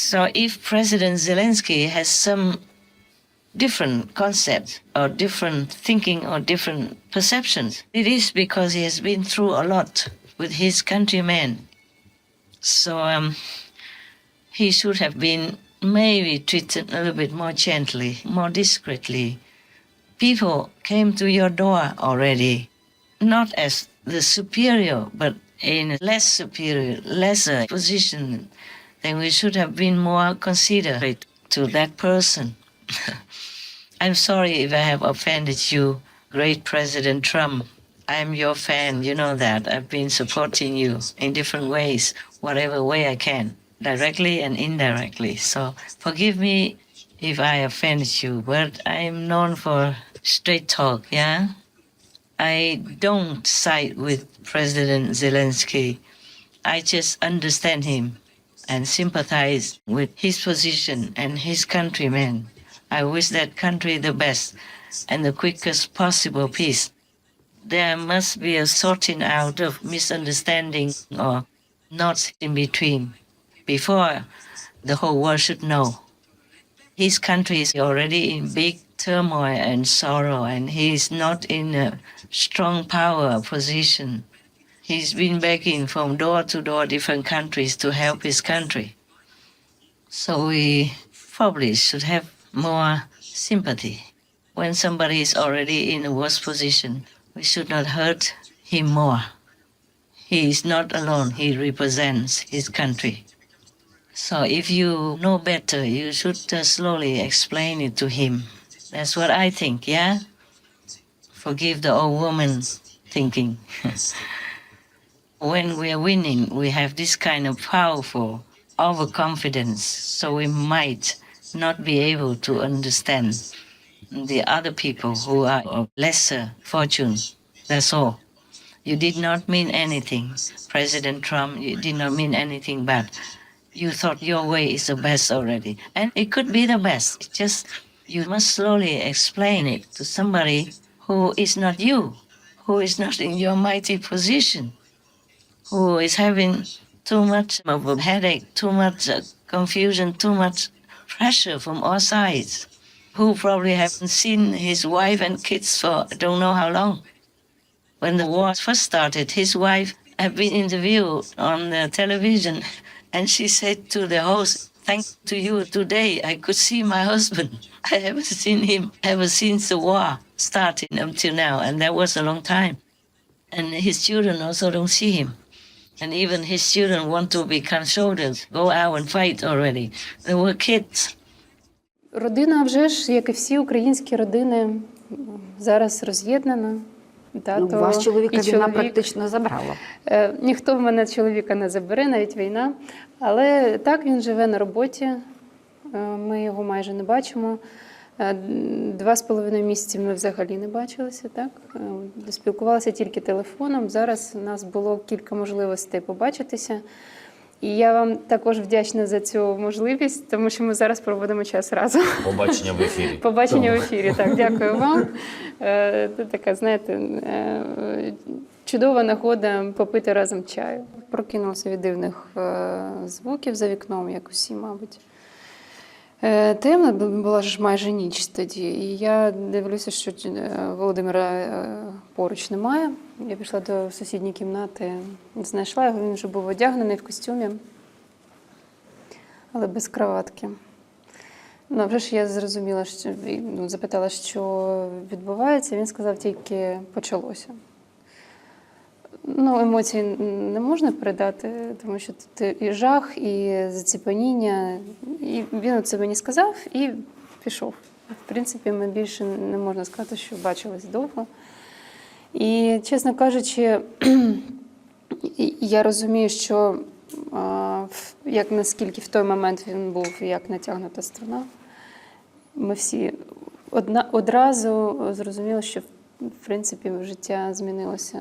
So if President Zelensky has some different concept or different thinking or different perceptions, it is because he has been through a lot with his countrymen. So he should have been maybe treated a little bit more gently, more discreetly. People came to your door already, not as the superior, but in a less superior, lesser position. Then we should have been more considerate to that person. I'm sorry if I have offended you, great President Trump. I'm your fan, you know that. I've been supporting you in different ways, whatever way I can, directly and indirectly. So forgive me if I offended you, but I'm known for straight talk, yeah? I don't side with President Zelensky. I just understand him and sympathize with his position and his countrymen. I wish that country the best and the quickest possible peace. There must be a sorting out of misunderstanding or knots in between before the whole world should know. His country is already in big turmoil and sorrow, and he is not in a strong power position. He's been begging from door to door different countries to help his country. So we probably should have more sympathy. When somebody is already in a worse position, we should not hurt him more. He is not alone. He represents his country. So if you know better, you should slowly explain it to him. That's what I think, yeah? Forgive the old woman thinking. When we are winning, we have this kind of powerful overconfidence, so we might not be able to understand the other people who are of lesser fortune. That's all. You did not mean anything, President Trump. You did not mean anything bad. You thought your way is the best already. And it could be the best. It's just you must slowly explain it to somebody who is not you, who is not in your mighty position, who is having too much of a headache, too much confusion, too much pressure from all sides, who probably haven't seen his wife and kids for I don't know how long. When the war first started, his wife had been interviewed on the television, and she said to the host, "Thanks to you today, I could see my husband. I haven't seen him ever since the war started until now, and that was a long time. And his children also don't see him. And even his children want to become soldiers, go out and fight already. They were kids." Родина вже ж, як і всі українські родини, зараз роз'єднана. Ну, ваш чоловіка війна практично забрала. Ніхто в мене чоловіка не забере, навіть війна. Але так, він живе на роботі, ми його майже не бачимо. 2,5 місяці ми взагалі не бачилися, так? Спілкувалися тільки телефоном. Зараз у нас було кілька можливостей побачитися. І я вам також вдячна за цю можливість, тому що ми зараз проводимо час разом. Побачення в ефірі. Побачення в ефірі, так, дякую вам. Це така, знаєте, чудова нагода попити разом чаю. Прокинулася від дивних звуків за вікном, як усі, мабуть. Темно, була ж майже ніч тоді, і я дивлюся, що Володимира поруч немає. Я пішла до сусідньої кімнати, знайшла його, він вже був одягнений в костюмі, але без краватки. Ну, вже ж я зрозуміла, що, запитала, що відбувається, він сказав, тільки почалося. Ну, емоції не можна передати, тому що тут і жах, і заціпаніння. І він це мені сказав і пішов. В принципі, ми більше не можна сказати, що бачились довго. І, чесно кажучи, я розумію, що як наскільки в той момент він був як натягнута струна, ми всі одразу зрозуміли, що в принципі, життя змінилося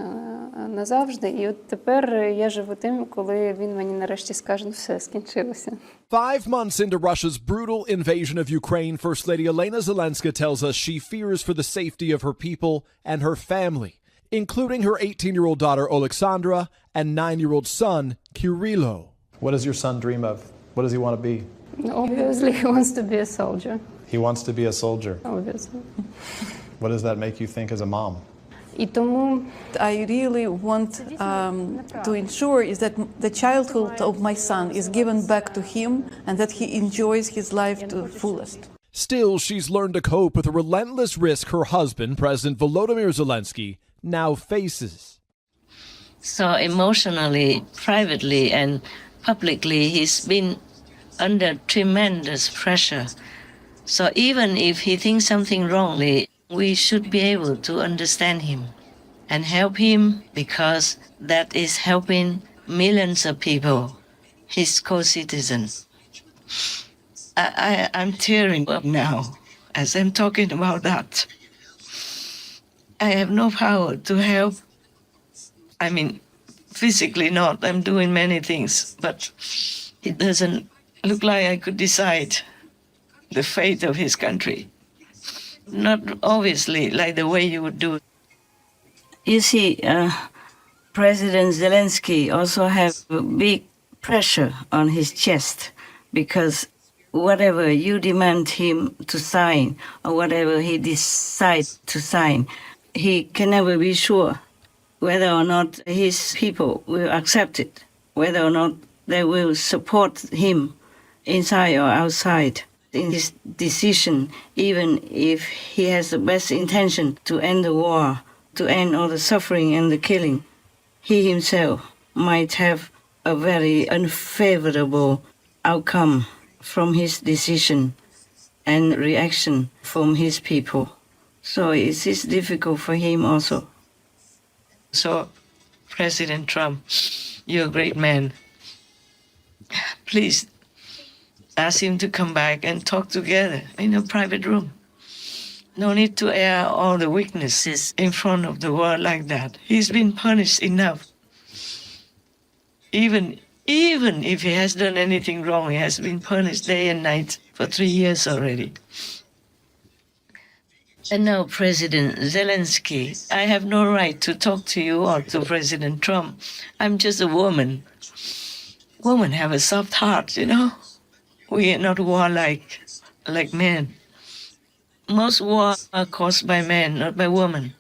назавжди. І от тепер я живу тим, коли він мені нарешті скаже, ну все, скінчилося. 5 months into Russia's brutal invasion of Ukraine, First Lady Elena Zelenska tells us she fears for the safety of her people and her family, including her 18-year-old daughter Alexandra and 9-year-old son Kirilo. What does your son dream of? What does he want to be? Obviously, he wants to be a soldier. He wants to be a soldier. Obviously. What does that make you think as a mom? І тому I really want to ensure is that the childhood of my son is given back to him and that he enjoys his life to the fullest. Still, she's learned to cope with the relentless risk her husband, President Volodymyr Zelensky, now faces. So emotionally, privately, and publicly, he's been under tremendous pressure. So even if he thinks something wrongly, we should be able to understand him and help him, because that is helping millions of people, his co-citizens. I'm tearing up now as I'm talking about that. I have no power to help. I mean, physically not. I'm doing many things, but it doesn't look like I could decide the fate of his country. Not obviously like the way you would do. You see, President Zelensky also has a big pressure on his chest, because whatever you demand him to sign or whatever he decides to sign, he can never be sure whether or not his people will accept it, whether or not they will support him inside or outside in his decision, even if he has the best intention to end the war, to end all the suffering and the killing. He himself might have a very unfavorable outcome from his decision and reaction from his people. So it is difficult for him also. So, President Trump, you're a great man. Please ask him to come back and talk together in a private room. No need to air all the weaknesses in front of the world like that. He's been punished enough. Even if he has done anything wrong, he has been punished day and night for 3 years already. And now, President Zelensky, I have no right to talk to you or to President Trump. I'm just a woman. Women have a soft heart, you know? We are not warlike like men. Most wars are caused by men, not by women.